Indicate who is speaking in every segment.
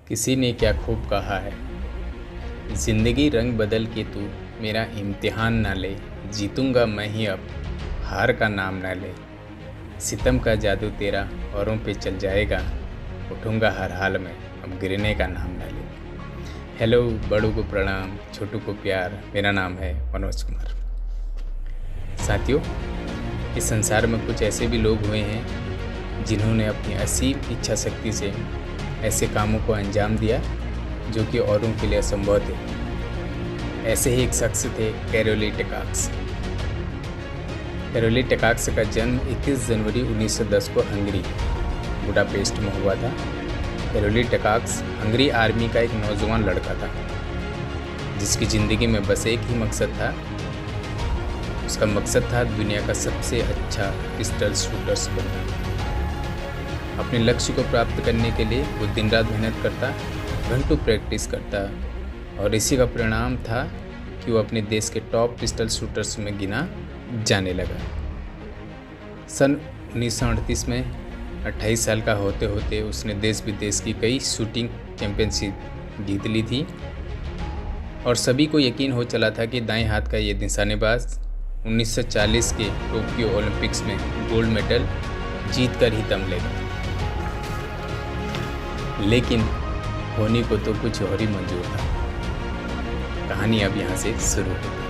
Speaker 1: किसी ने क्या खूब कहा है, जिंदगी रंग बदल के तू मेरा इम्तिहान ना ले। जीतूंगा मैं ही अब, हार का नाम ना ले। सितम का जादू तेरा औरों पे चल जाएगा। उठूंगा हर हाल में, अब गिरने का नाम ना ले। हेलो, बड़ों को प्रणाम, छोटों को प्यार। मेरा नाम है मनोज कुमार। साथियों, इस संसार में कुछ ऐसे भी लोग हुए हैं जिन्होंने अपनी असीम इच्छा शक्ति से ऐसे कामों को अंजाम दिया जो कि औरों के लिए असंभव थे। ऐसे ही एक शख्स थे कैरोली टेकाक्स। कैरोली टेकाक्स का जन्म 21 जनवरी 1910 को हंगरी बुडापेस्ट में हुआ था। कैरोली टेकाक्स हंगरी आर्मी का एक नौजवान लड़का था जिसकी ज़िंदगी में बस एक ही मकसद था। उसका मकसद था दुनिया का सबसे अच्छा पिस्टल शूटर्स बनना। अपने लक्ष्य को प्राप्त करने के लिए वो दिन रात मेहनत करता, घंटों प्रैक्टिस करता और इसी का परिणाम था कि वो अपने देश के टॉप पिस्टल शूटर्स में गिना जाने लगा। सन 1938 में 28 साल का होते होते उसने देश विदेश की कई शूटिंग चैंपियनशिप जीत ली थी और सभी को यकीन हो चला था कि दाएं हाथ का ये निशानेबाज 1940 के टोक्यो ओलंपिक्स में गोल्ड मेडल जीत कर ही दम लेगा। लेकिन होने को तो कुछ और ही मंजूर था। कहानी अब यहाँ से शुरू होती है।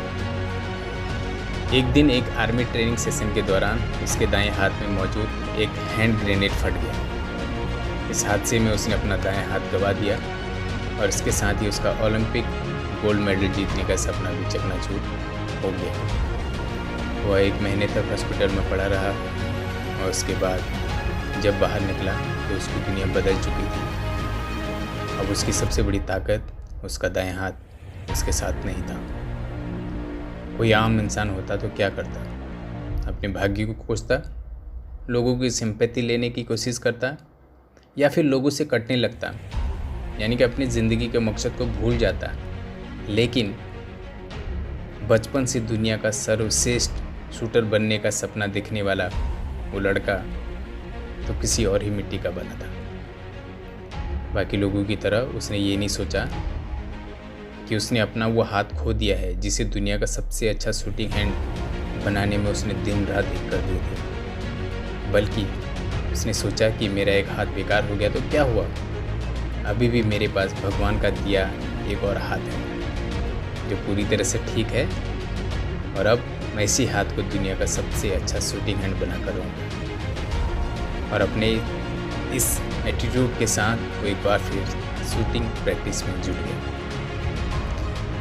Speaker 1: एक दिन एक आर्मी ट्रेनिंग सेशन के दौरान उसके दाएं हाथ में मौजूद एक हैंड ग्रेनेड फट गया। इस हादसे में उसने अपना दाएं हाथ गंवा दिया और इसके साथ ही उसका ओलंपिक गोल्ड मेडल जीतने का सपना भी चकनाचूर हो गया। वह 1 महीने तक हॉस्पिटल में पड़ा रहा और उसके बाद जब बाहर निकला तो उसकी दुनिया बदल चुकी थी। अब उसकी सबसे बड़ी ताकत उसका दाएं हाथ उसके साथ नहीं था। कोई आम इंसान होता तो क्या करता? अपने भाग्य को कोसता, लोगों की सिंपैथी लेने की कोशिश करता या फिर लोगों से कटने लगता, यानी कि अपनी ज़िंदगी के मकसद को भूल जाता। लेकिन बचपन से दुनिया का सर्वश्रेष्ठ शूटर बनने का सपना देखने वाला वो लड़का तो किसी और ही मिट्टी का बना था। बाकी लोगों की तरह उसने ये नहीं सोचा कि उसने अपना वो हाथ खो दिया है जिसे दुनिया का सबसे अच्छा शूटिंग हैंड बनाने में उसने दिन रात एक कर दिए थे। बल्कि उसने सोचा कि मेरा एक हाथ बेकार हो गया तो क्या हुआ, अभी भी मेरे पास भगवान का दिया एक और हाथ है जो पूरी तरह से ठीक है और अब मैं इसी हाथ को दुनिया का सबसे अच्छा शूटिंग हैंड बना कर रहूँगा। और अपने इस एटीट्यूड के साथ वो एक बार फिर शूटिंग प्रैक्टिस में जुट गया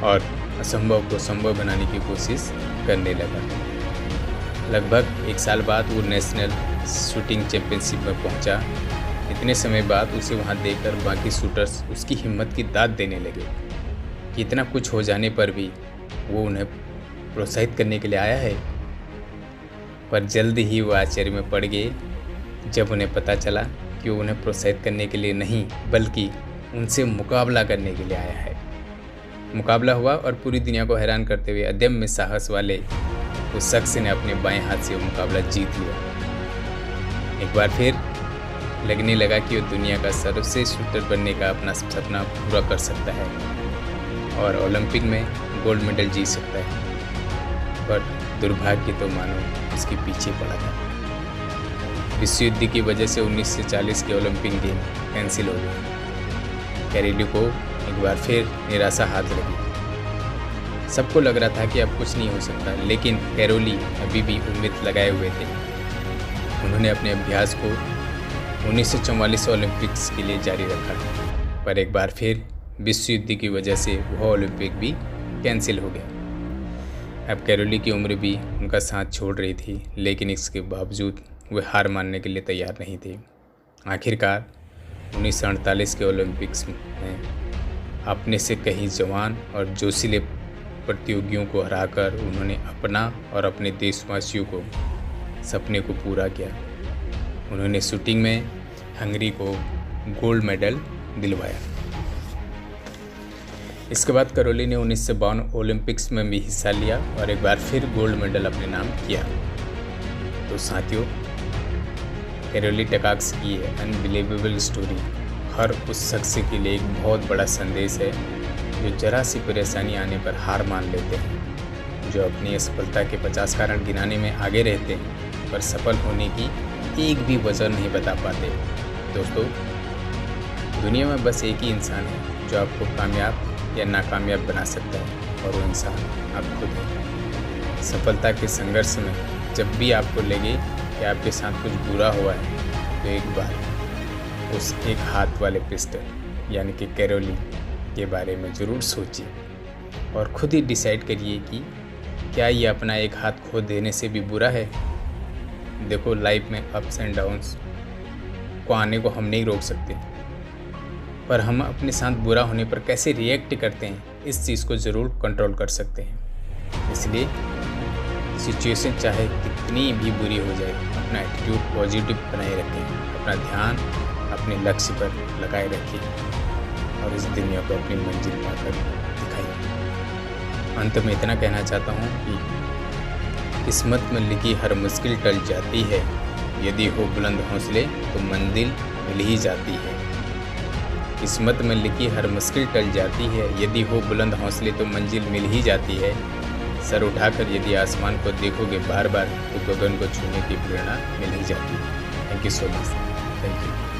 Speaker 1: और असंभव को संभव बनाने की कोशिश करने लगा। लगभग 1 साल बाद वो नेशनल शूटिंग चैंपियनशिप में पहुंचा। इतने समय बाद उसे वहां देखकर बाकी शूटर्स उसकी हिम्मत की दाद देने लगे कि इतना कुछ हो जाने पर भी वो उन्हें प्रोत्साहित करने के लिए आया है। पर जल्द ही वो आश्चर्य में पड़ गए जब उन्हें पता चला कि वो उन्हें प्रोत्साहित करने के लिए नहीं बल्कि उनसे मुकाबला करने के लिए आया है। मुकाबला हुआ और पूरी दुनिया को हैरान करते हुए अदम्य साहस वाले उस शख्स ने अपने बाएं हाथ से वो मुकाबला जीत लिया। एक बार फिर लगने लगा कि वो दुनिया का सर्वश्रेष्ठ शूटर बनने का अपना सपना पूरा कर सकता है और ओलंपिक में गोल्ड मेडल जीत सकता है। पर दुर्भाग्य तो मानो उसके पीछे पड़ा था। विश्व युद्ध की वजह से 1940 के ओलंपिक गेम कैंसिल हो गए। कैरोली को एक बार फिर निराशा हाथ लगी। सबको लग रहा था कि अब कुछ नहीं हो सकता, लेकिन कैरोली अभी भी उम्मीद लगाए हुए थे। उन्होंने अपने अभ्यास को 1944 ओलंपिक्स के लिए जारी रखा, पर एक बार फिर विश्व युद्ध की वजह से वह ओलंपिक भी कैंसिल हो गया। अब कैरोली की उम्र भी उनका साथ छोड़ रही थी, लेकिन इसके बावजूद वे हार मानने के लिए तैयार नहीं थे। आखिरकार 1948 के ओलंपिक्स में अपने से कहीं जवान और जोशीले प्रतियोगियों को हराकर उन्होंने अपना और अपने देशवासियों को सपने को पूरा किया। उन्होंने शूटिंग में हंगरी को गोल्ड मेडल दिलवाया। इसके बाद कैरोली ने 1952 ओलंपिक्स में भी हिस्सा लिया और एक बार फिर गोल्ड मेडल अपने नाम किया। तो साथियों, कैरोली टेकाक्स की अनबिलीवेबल स्टोरी हर उस शख्स के लिए एक बहुत बड़ा संदेश है जो जरा सी परेशानी आने पर हार मान लेते हैं, जो अपनी असफलता के 50 कारण गिनाने में आगे रहते हैं पर सफल होने की एक भी वजह नहीं बता पाते। दोस्तों, दुनिया में बस एक ही इंसान है जो आपको कामयाब या नाकामयाब बना सकता है, और वो इंसान आप खुद हैं। सफलता के संघर्ष में जब भी आपको लगे कि आपके साथ कुछ बुरा हुआ है, तो एक बार उस एक हाथ वाले पिस्टल यानी कि कैरोलिन के बारे में ज़रूर सोचिए और खुद ही डिसाइड करिए कि क्या ये अपना एक हाथ खो देने से भी बुरा है। देखो, लाइफ में अप्स एंड डाउन्स को आने को हम नहीं रोक सकते, पर हम अपने साथ बुरा होने पर कैसे रिएक्ट करते हैं, इस चीज़ को ज़रूर कंट्रोल कर सकते हैं। इसलिए सिचुएशन चाहे कितनी भी बुरी हो जाए, अपना एटीट्यूड पॉजिटिव बनाए रखें, अपना ध्यान अपने लक्ष्य पर लगाए रखिए और इस दुनिया को अपनी मंजिल पाकर दिखाइए। अंत में इतना कहना चाहता हूँ कि किस्मत में लिखी हर मुश्किल टल जाती है, यदि हो बुलंद हौसले तो मंजिल मिल ही जाती है। किस्मत में लिखी हर मुश्किल टल जाती है, यदि हो बुलंद हौसले तो मंजिल मिल ही जाती है। सर उठाकर यदि आसमान को देखोगे बार बार तो गगन को छूने की प्रेरणा मिल ही जाती है। Thank you so much. Thank you.